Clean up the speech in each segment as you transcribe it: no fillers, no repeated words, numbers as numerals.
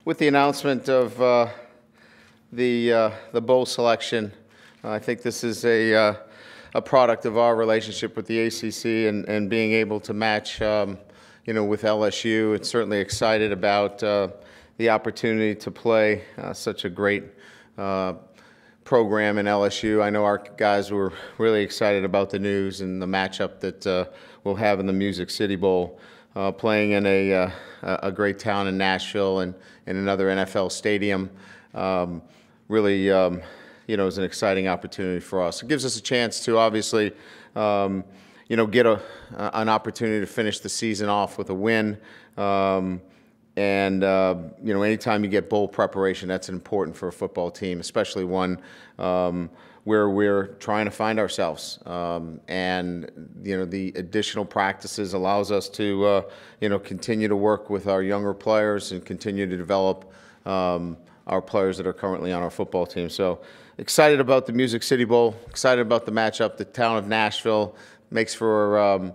with the announcement of the bowl selection, I think this is a product of our relationship with the ACC and being able to match, with LSU. It's certainly excited about the opportunity to play such a great program in LSU. I know our guys were really excited about the news and the matchup that we'll have in the Music City Bowl, playing in a great town in Nashville and in another NFL stadium. Really, is an exciting opportunity for us. It gives us a chance to obviously, get an opportunity to finish the season off with a win. Anytime you get bowl preparation, that's important for a football team, especially one where we're trying to find ourselves. The additional practices allows us to, continue to work with our younger players and continue to develop our players that are currently on our football team. So excited about the Music City Bowl, excited about the matchup. The town of Nashville makes for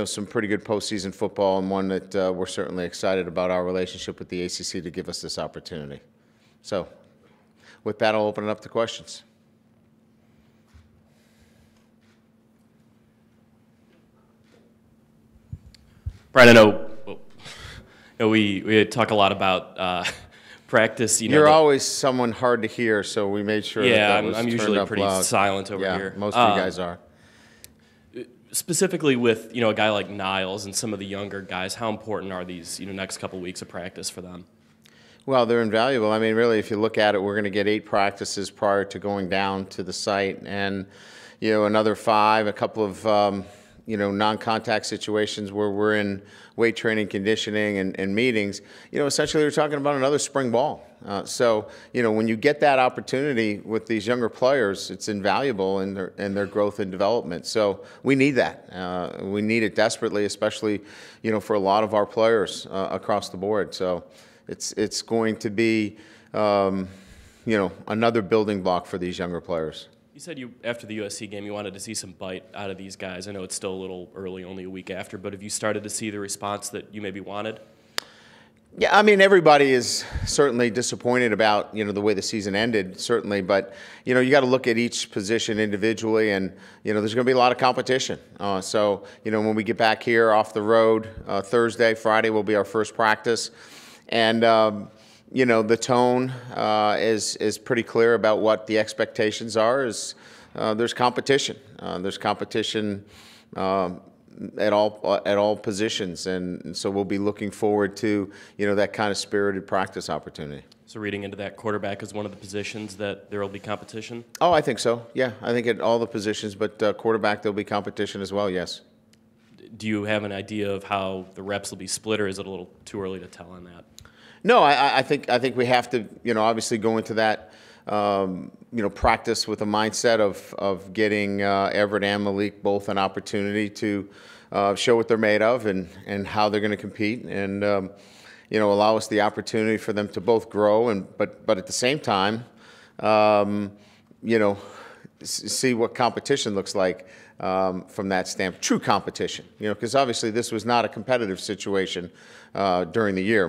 some pretty good postseason football, and one that we're certainly excited about our relationship with the ACC to give us this opportunity. So with that, I'll open it up to questions. Brian, I know we talk a lot about practice. You're always someone hard to hear, so we made sure that was I'm usually pretty loud. silent over here. Most of you guys are. Specifically with a guy like Niles and some of the younger guys, how important are these next couple weeks of practice for them? Well, they're invaluable. I mean, really, if you look at it, we're going to get 8 practices prior to going down to the site, and another 5, a couple of non-contact situations where we're in weight training, conditioning, and meetings. Essentially, we're talking about another spring ball. So when you get that opportunity with these younger players, it's invaluable in their growth and development. So we need that. We need it desperately, especially for a lot of our players across the board. So it's going to be another building block for these younger players. You said after the USC game you wanted to see some bite out of these guys. I know it's still a little early, only a week after, but have you started to see the response that you maybe wanted? Yeah, I mean, everybody is certainly disappointed about the way the season ended, certainly, but you got to look at each position individually, and there's going to be a lot of competition. So when we get back here off the road Thursday, Friday will be our first practice, and the tone is pretty clear about what the expectations are. There's competition. There's competition at all positions, and so we'll be looking forward to that kind of spirited practice opportunity. So reading into that, quarterback is one of the positions that there will be competition? Oh, I think so. Yeah, I think at all the positions, but quarterback there'll be competition as well. Yes. Do you have an idea of how the reps will be split, or is it a little too early to tell on that? No, I think we have to, obviously go into that, practice with a mindset of getting Everett and Malik both an opportunity to show what they're made of and how they're going to compete, and allow us the opportunity for them to both grow but at the same time, see what competition looks like from that standpoint. True competition, because obviously this was not a competitive situation during the year.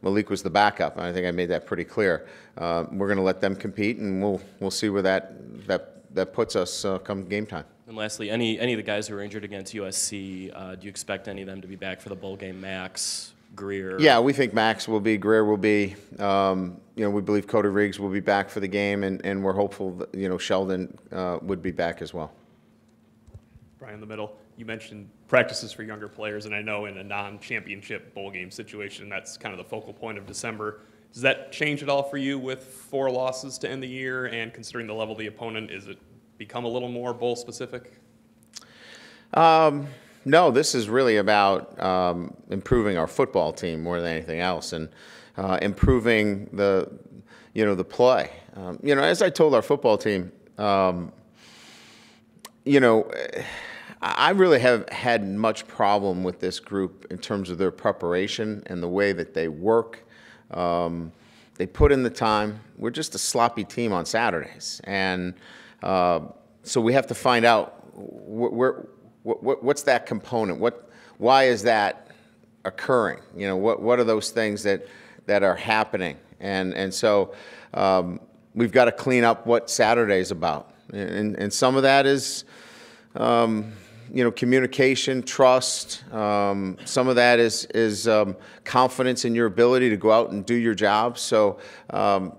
Malik was the backup, and I think I made that pretty clear. We're going to let them compete, and we'll see where that puts us come game time. And lastly, any of the guys who were injured against USC, do you expect any of them to be back for the bowl game? Max, Greer? Yeah, we think Max will be, Greer will be. We believe Cody Riggs will be back for the game, and we're hopeful that Sheldon would be back as well. Brian, in the middle, you mentioned practices for younger players, and I know in a non-championship bowl game situation, that's kind of the focal point of December. Does that change at all for you with 4 losses to end the year, and considering the level of the opponent, is it become a little more bowl specific? No, this is really about improving our football team more than anything else, and improving the play. As I told our football team, I really haven't had much problem with this group in terms of their preparation and the way that they work. They put in the time. We're just a sloppy team on Saturdays, and so we have to find out what's that component. Why is that occurring? What are those things that that are happening. And so we've got to clean up what Saturday's about. And some of that is, communication, trust. Some of that is confidence in your ability to go out and do your job. So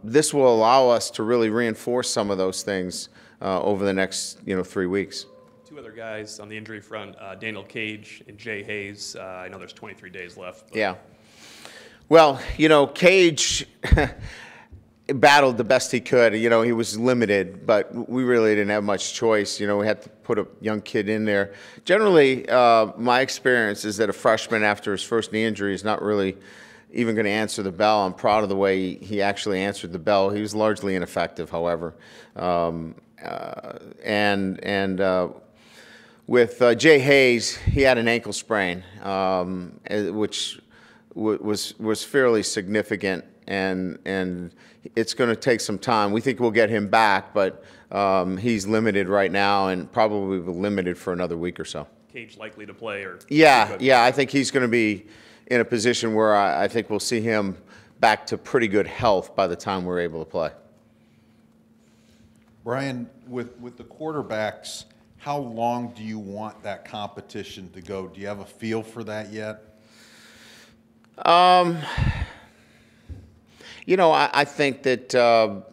this will allow us to really reinforce some of those things over the next 3 weeks. Two other guys on the injury front, Daniel Cage and Jay Hayes. I know there's 23 days left. Yeah. Well, Cage battled the best he could. He was limited, but we really didn't have much choice. We had to put a young kid in there. Generally, my experience is that a freshman after his first knee injury is not really even going to answer the bell. I'm proud of the way he actually answered the bell. He was largely ineffective, however. With Jay Hayes, he had an ankle sprain, which was fairly significant, and it's going to take some time. We think we'll get him back, but he's limited right now and probably limited for another week or so. Cage likely to play? Yeah, I think he's going to be in a position where I think we'll see him back to pretty good health by the time we're able to play. Brian, with the quarterbacks, how long do you want that competition to go? Do you have a feel for that yet? I think that,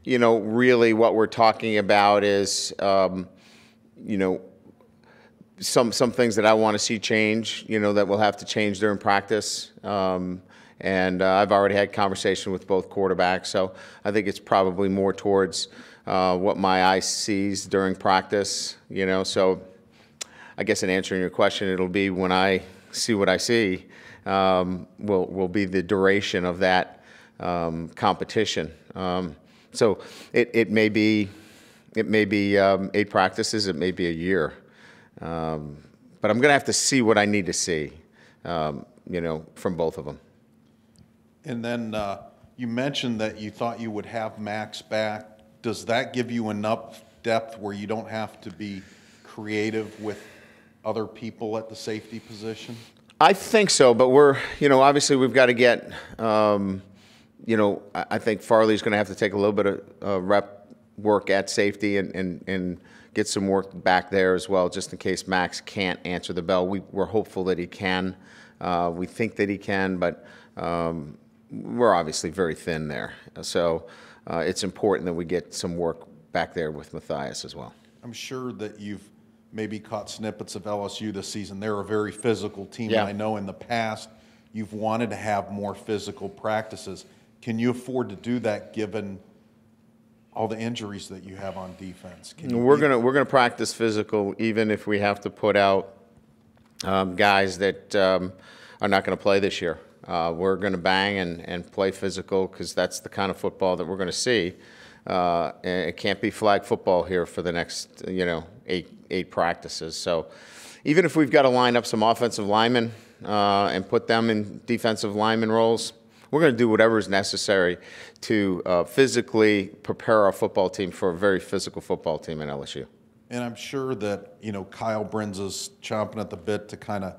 really what we're talking about is, some things that I want to see change, that will have to change during practice. And I've already had conversation with both quarterbacks, so I think it's probably more towards what my eye sees during practice, So I guess in answering your question, it'll be when I see what I see, will be the duration of that competition. So it may be 8 practices, it may be a year, but I'm going to have to see what I need to see, from both of them. And then you mentioned that you thought you would have Max back. Does that give you enough depth where you don't have to be creative with other people at the safety position? I think so, but we're, obviously we've got to get, I think Farley's going to have to take a little bit of rep work at safety and get some work back there as well, just in case Max can't answer the bell. We're hopeful that he can. We think that he can, but we're obviously very thin there. So it's important that we get some work back there with Matthias as well. I'm sure that you've maybe caught snippets of LSU this season. They're a very physical team, yeah. And I know in the past you've wanted to have more physical practices. Can you afford to do that given all the injuries that you have on defense? We're gonna practice physical, even if we have to put out guys that are not going to play this year. We're going to bang and play physical because that's the kind of football that we're going to see. And it can't be flag football here for the next, eight practices. So even if we've got to line up some offensive linemen and put them in defensive lineman roles, we're going to do whatever is necessary to physically prepare our football team for a very physical football team in LSU. And I'm sure that, Kyle Brinza's chomping at the bit to kind of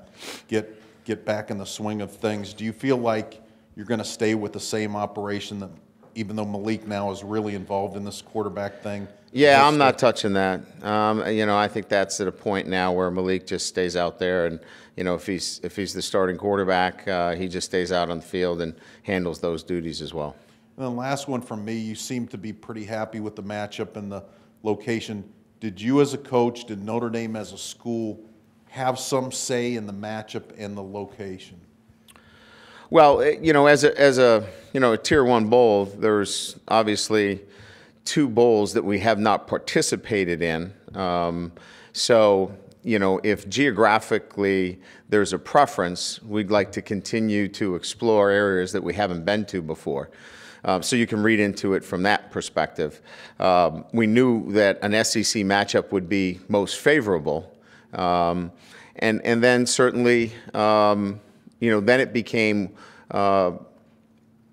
get back in the swing of things. Do you feel like you're going to stay with the same operation that, even though Malik now is really involved in this quarterback thing? Yeah, I'm not touching that. I think that's at a point now where Malik just stays out there, and if he's the starting quarterback, he just stays out on the field and handles those duties as well. And the last one from me, you seem to be pretty happy with the matchup and the location. Did you as a coach, did Notre Dame as a school have some say in the matchup and the location? Well, as a Tier 1 bowl, there's obviously 2 bowls that we have not participated in. If geographically there's a preference, we'd like to continue to explore areas that we haven't been to before. So you can read into it from that perspective. We knew that an SEC matchup would be most favorable. And then certainly, then it became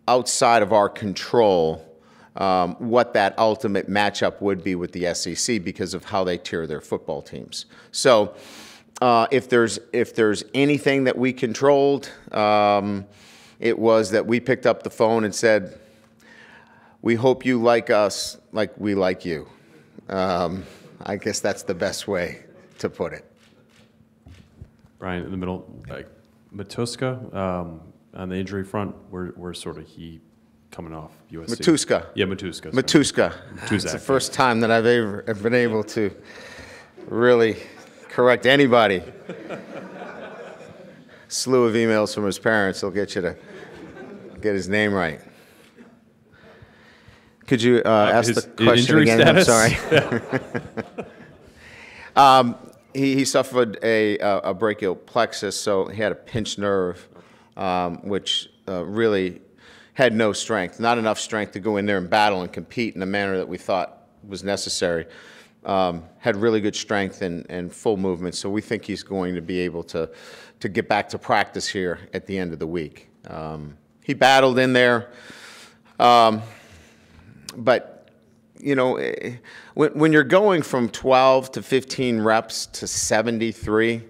outside of our control what that ultimate matchup would be with the SEC because of how they tier their football teams. So if there's anything that we controlled, it was that we picked up the phone and said, "We hope you like us like we like you." I guess that's the best way to put it. Brian, in the middle, like Matuska, on the injury front, where sort of he coming off USC? Matuska. Yeah, Matuska. Matuska. It's the first time that I've ever been able to really correct anybody. Slew of emails from his parents will get you to get his name right. Could you ask the question again? Status? I'm sorry. He suffered a brachial plexus, so he had a pinched nerve, which really had no strength, not enough strength to go in there and battle and compete in the manner that we thought was necessary. Had really good strength and full movement, so we think he's going to be able to get back to practice here at the end of the week. He battled in there, but you know, when you're going from 12 to 15 reps to 73,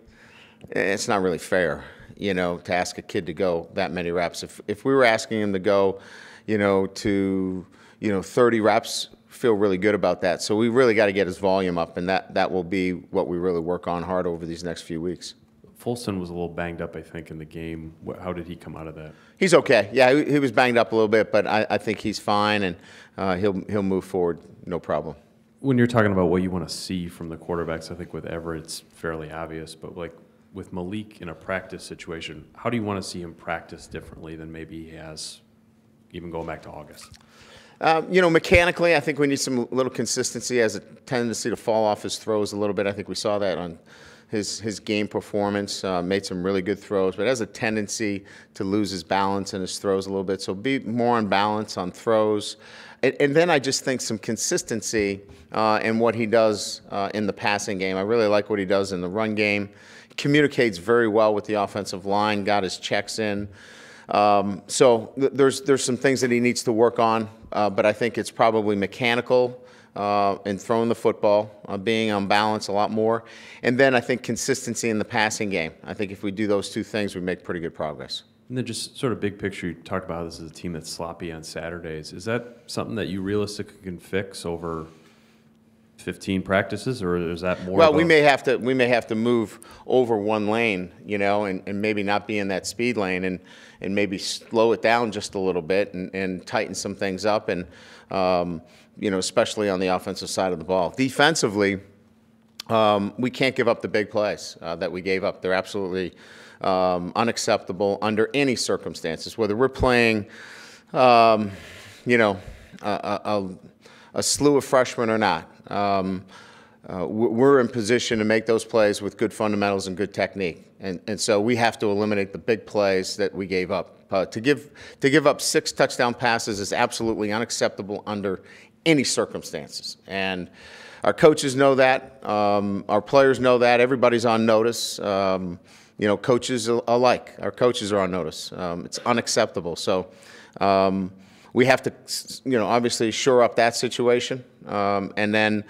it's not really fair, you know, to ask a kid to go that many reps. If we were asking him to go, you know, to 30 reps, feel really good about that. So we really got to get his volume up, and that will be what we really work on hard over these next few weeks. Folston was a little banged up, I think, in the game. How did he come out of that? He's okay. Yeah, he was banged up a little bit, but I think he's fine, and he'll move forward, no problem. When you're talking about what you want to see from the quarterbacks, I think with Everett it's fairly obvious, but like with Malik in a practice situation, how do you want to see him practice differently than maybe he has even going back to August? You know, mechanically, I think we need some little consistency. He has a tendency to fall off his throws a little bit. I think we saw that on his game performance. Made some really good throws, but has a tendency to lose his balance in his throws a little bit. So be more on balance on throws. And then I just think some consistency in what he does in the passing game. I really like what he does in the run game. He communicates very well with the offensive line, got his checks in. So there's some things that he needs to work on, but I think it's probably mechanical in throwing the football, being on balance a lot more. And then I think consistency in the passing game. I think if we do those two things, we make pretty good progress. And then just sort of big picture, you talked about how this is a team that's sloppy on Saturdays. Is that something that you realistically can fix over 15 practices, or is that more? Well, we may have to move over one lane, you know, and maybe not be in that speed lane, and maybe slow it down just a little bit and tighten some things up, and you know, especially on the offensive side of the ball. Defensively, we can't give up the big plays that we gave up. They're absolutely unacceptable under any circumstances, whether we're playing, you know, a slew of freshmen or not. We're in position to make those plays with good fundamentals and good technique, and so we have to eliminate the big plays that we gave up. To give up 6 touchdown passes is absolutely unacceptable under any circumstances, and our coaches know that. Our players know that. Everybody's on notice. You know, coaches alike. Our coaches are on notice. It's unacceptable. So we have to, you know, obviously shore up that situation, and then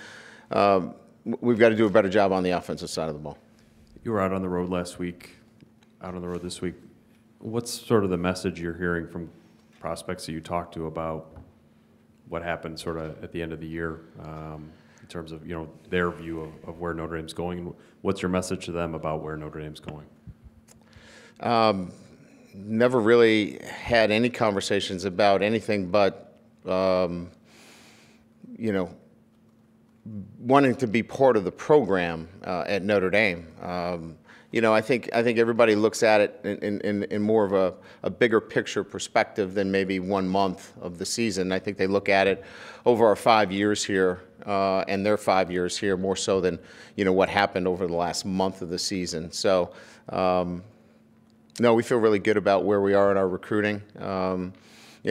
we've got to do a better job on the offensive side of the ball. You were out on the road last week, out on the road this week. What's sort of the message you're hearing from prospects that you talk to about what happened sort of at the end of the year in terms of, you know, their view of where Notre Dame's going? What's your message to them about where Notre Dame's going? Never really had any conversations about anything but, you know, wanting to be part of the program at Notre Dame. You know, I think everybody looks at it in more of a bigger picture perspective than maybe 1 month of the season. I think they look at it over our 5 years here and their 5 years here more so than, you know, what happened over the last month of the season. So, no, we feel really good about where we are in our recruiting. You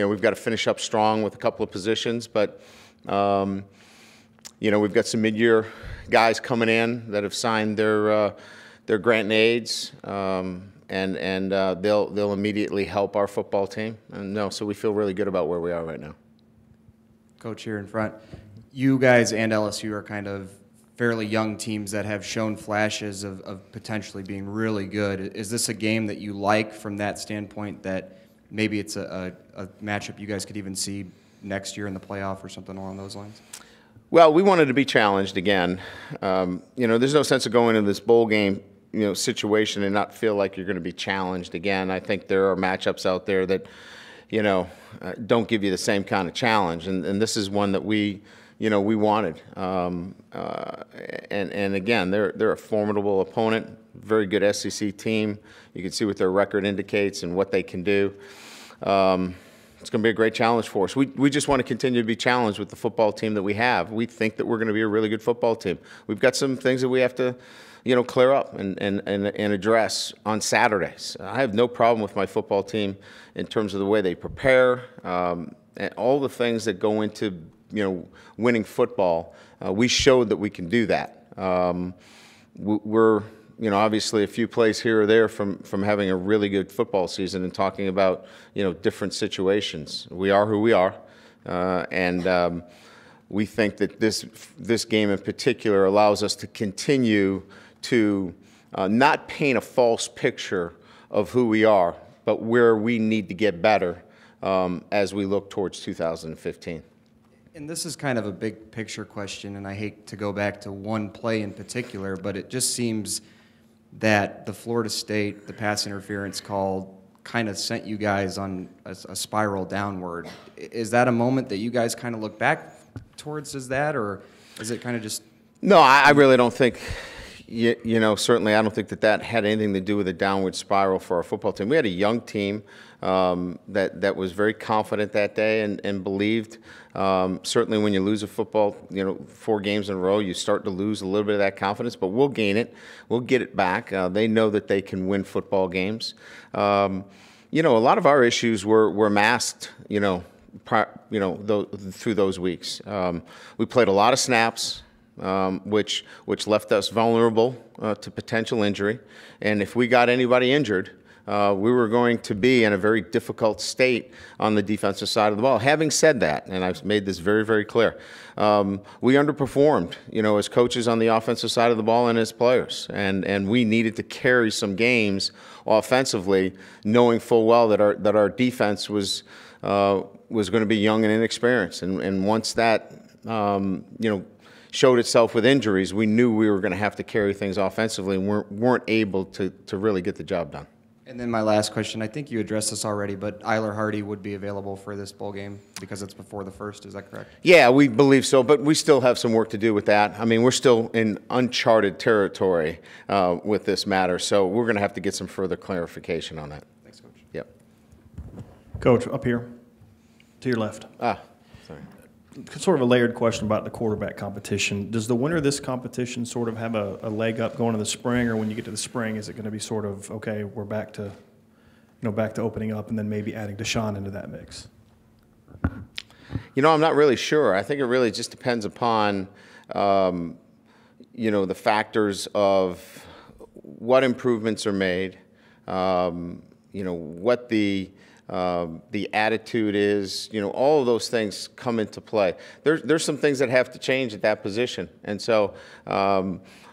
know, we've got to finish up strong with a couple of positions, but you know, we've got some mid-year guys coming in that have signed their grant and aids, and they'll immediately help our football team. And no, so we feel really good about where we are right now. Coach here in front, you guys and LSU are kind of fairly young teams that have shown flashes of potentially being really good. Is this a game that you like from that standpoint, that maybe it's a matchup you guys could even see next year in the playoff or something along those lines? Well, we wanted to be challenged again. There's no sense of going into this bowl game, situation and not feel like you're going to be challenged again. I think there are matchups out there that, don't give you the same kind of challenge, and this is one that we wanted. And again, they're a formidable opponent, very good SEC team. You can see what their record indicates and what they can do. It's going to be a great challenge for us. We just want to continue to be challenged with the football team that we have. We think that we're going to be a really good football team. We've got some things that we have to, clear up and address on Saturdays. I have no problem with my football team in terms of the way they prepare, and all the things that go into, winning football. We showed that we can do that. We're obviously a few plays here or there from having a really good football season and talking about, different situations. We are who we are, and we think that this game in particular allows us to continue to not paint a false picture of who we are, but where we need to get better as we look towards 2015. And this is kind of a big picture question, and I hate to go back to one play in particular, but it just seems that the Florida State, the pass interference call, kind of sent you guys on a spiral downward. Is that a moment that you guys kind of look back towards as that, or is it kind of just... No, I really don't think, certainly I don't think that had anything to do with a downward spiral for our football team. We had a young team that was very confident that day and believed. Certainly when you lose a football, 4 games in a row, you start to lose a little bit of that confidence, but we'll gain it. We'll get it back. They know that they can win football games. A lot of our issues were masked, through those weeks. We played a lot of snaps, which left us vulnerable to potential injury. And if we got anybody injured, we were going to be in a very difficult state on the defensive side of the ball. Having said that, and I've made this very, very clear, we underperformed, as coaches on the offensive side of the ball and as players. And we needed to carry some games offensively, knowing full well that our defense was going to be young and inexperienced. And once that, showed itself with injuries, we knew we were going to have to carry things offensively and weren't able to really get the job done. And then my last question, I think you addressed this already, but Eiler Hardy would be available for this bowl game because it's before the 1st, is that correct? Yeah, we believe so, but we still have some work to do with that. I mean, we're still in uncharted territory with this matter, so we're going to have to get some further clarification on that. Thanks, Coach. Yep. Coach, up here, to your left. Sorry. Sort of a layered question about the quarterback competition. Does the winner of this competition sort of have a leg up going to the spring, or when you get to the spring, is it going to be sort of, okay, we're back to opening up and then maybe adding Deshaun into that mix? I'm not really sure. I think it really just depends upon, the factors of what improvements are made, what the attitude is, all of those things come into play. There's some things that have to change at that position, and so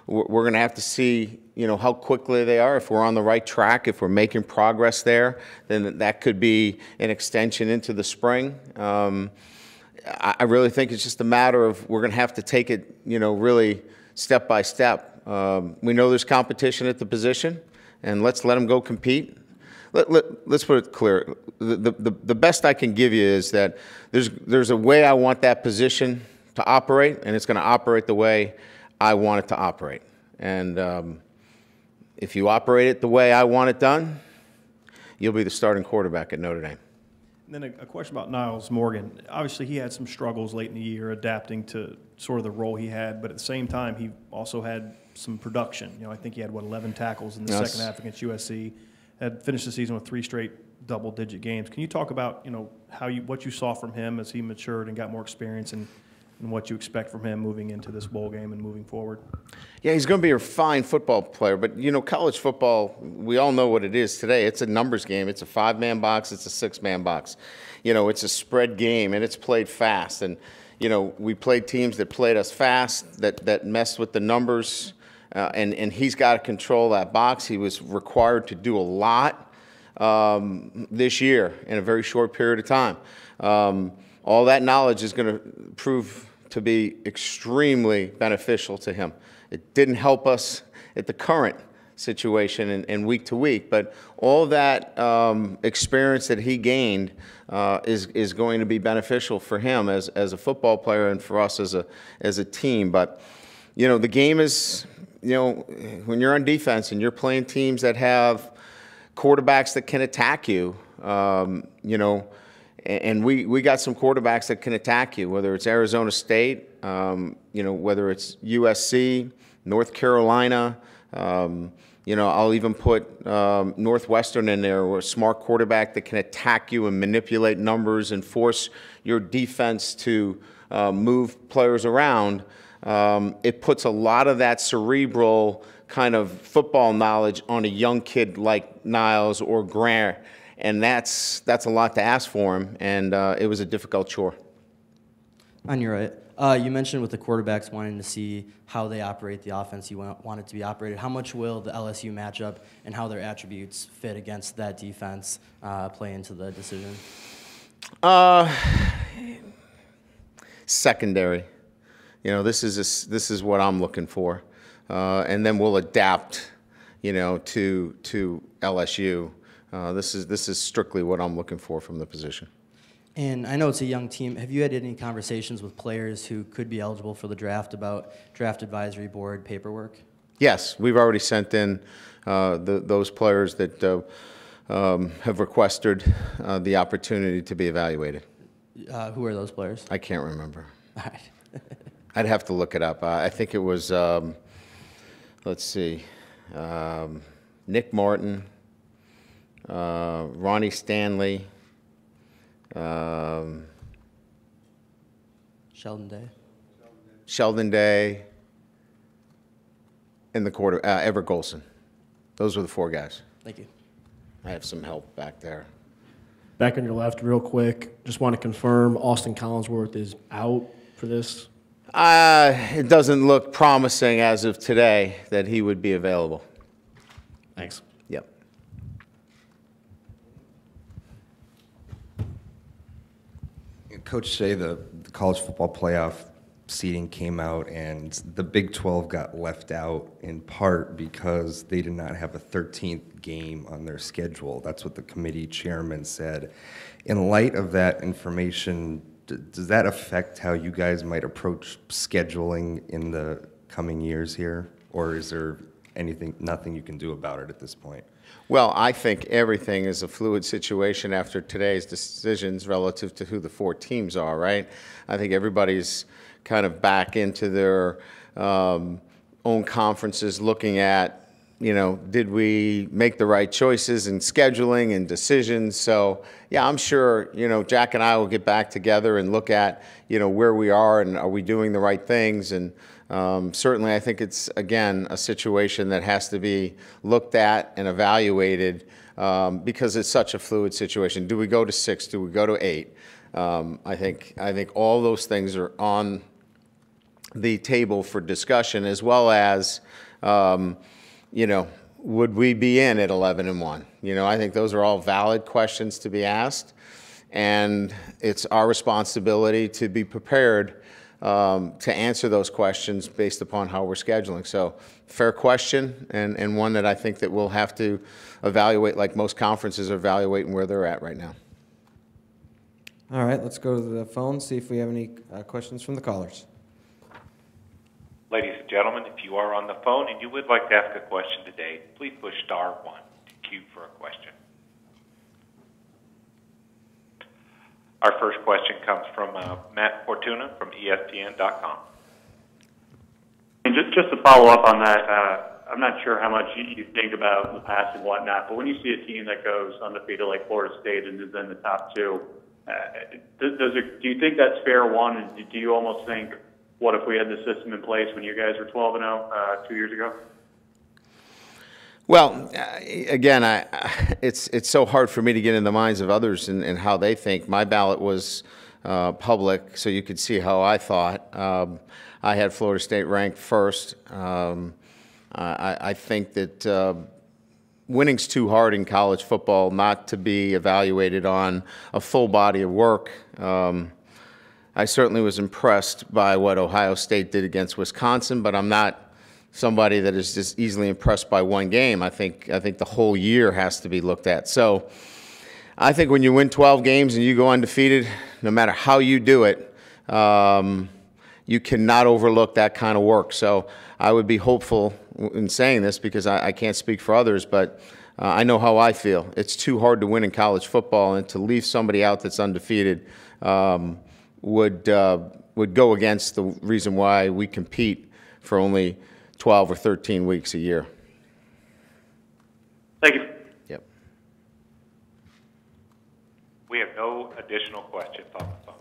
we're going to have to see, how quickly they are. If we're on the right track, if we're making progress there, then that could be an extension into the spring. I really think it's just a matter of we're going to have to take it, really step by step. We know there's competition at the position, and let's let them go compete. Let's put it clear. The best I can give you is that there's a way I want that position to operate, and it's going to operate the way I want it to operate. And if you operate it the way I want it done, you'll be the starting quarterback at Notre Dame. And then a question about Niles Morgan. Obviously, he had some struggles late in the year adapting to sort of the role he had, but at the same time, he also had some production. I think he had, 11 tackles in the second half against USC. Had finished the season with 3 straight double-digit games. Can you talk about, what you saw from him as he matured and got more experience, and what you expect from him moving into this bowl game and moving forward? Yeah, he's going to be a fine football player, but college football, we all know what it is today. It's a numbers game. It's a 5-man box. It's a 6-man box. It's a spread game, and it's played fast. And we played teams that played us fast, that messed with the numbers. And he's got to control that box. He was required to do a lot this year in a very short period of time. All that knowledge is going to prove to be extremely beneficial to him. It didn't help us at the current situation and week to week, but all that experience that he gained is going to be beneficial for him as a football player and for us as a team. But you know, the game is, you know, when you're on defense and you're playing teams that have quarterbacks that can attack you, you know, and we got some quarterbacks that can attack you, whether it's Arizona State, you know, whether it's USC, North Carolina. You know, I'll even put Northwestern in there, or a smart quarterback that can attack you and manipulate numbers and force your defense to move players around. It puts a lot of that cerebral kind of football knowledge on a young kid like Niles or Grant, and that's a lot to ask for him, and it was a difficult chore. On your right, you mentioned with the quarterbacks wanting to see how they operate the offense you want it to be operated. How much will the LSU matchup and how their attributes fit against that defense play into the decision? Secondary. You know, this is what I'm looking for, and then we'll adapt, you know, to LSU. This is strictly what I'm looking for from the position. And I know it's a young team. Have you had any conversations with players who could be eligible for the draft about draft advisory board paperwork? Yes, we've already sent in those players that have requested the opportunity to be evaluated. Who are those players? I can't remember. All right. I'd have to look it up. I think it was, let's see, Nick Martin, Ronnie Stanley, Sheldon Day, and the Everett Golson. Those were the four guys. Thank you. I have some help back there. Back on your left, real quick, just want to confirm Austin Collinsworth is out for this? It doesn't look promising as of today that he would be available. Thanks. Yep. Coach, say the college football playoff seeding came out and the Big 12 got left out in part because they did not have a 13th game on their schedule. That's what the committee chairman said. In light of that information, does that affect how you guys might approach scheduling in the coming years here? Or is there nothing you can do about it at this point? Well, I think everything is a fluid situation after today's decisions relative to who the four teams are, right? I think everybody's kind of back into their own conferences looking at, you know, did we make the right choices in scheduling and decisions? So, yeah, I'm sure, you know, Jack and I will get back together and look at, you know, where we are and are we doing the right things. And certainly I think it's, again, a situation that has to be looked at and evaluated because it's such a fluid situation. Do we go to 6? Do we go to 8? I think all those things are on the table for discussion, as well as, you know, would we be in at 11-1? You know, I think those are all valid questions to be asked, and it's our responsibility to be prepared to answer those questions based upon how we're scheduling. So, fair question, and one that I think that we'll have to evaluate, like most conferences are evaluating where they're at right now. All right, let's go to the phone, see if we have any questions from the callers. Ladies and gentlemen, if you are on the phone and you would like to ask a question today, please push *1 to queue for a question. Our first question comes from Matt Fortuna from ESPN.com. And just to follow up on that, I'm not sure how much you think about the past and whatnot, but when you see a team that goes undefeated like Florida State and is in the top 2, do you think that's fair, one? And do you almost think, what if we had the system in place when you guys were 12-0 2 years ago? Well, again, it's so hard for me to get in the minds of others and how they think. My ballot was public, so you could see how I thought. I had Florida State ranked first. I think that winning's too hard in college football not to be evaluated on a full body of work. I certainly was impressed by what Ohio State did against Wisconsin, but I'm not somebody that is just easily impressed by one game. I think the whole year has to be looked at. So I think when you win 12 games and you go undefeated, no matter how you do it, you cannot overlook that kind of work. So I would be hopeful in saying this because I can't speak for others, but I know how I feel. It's too hard to win in college football, and to leave somebody out that's undefeated would go against the reason why we compete for only 12 or 13 weeks a year. Thank you. Yep. We have no additional questions on the phone.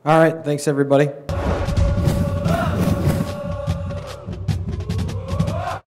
All right, thanks, everybody.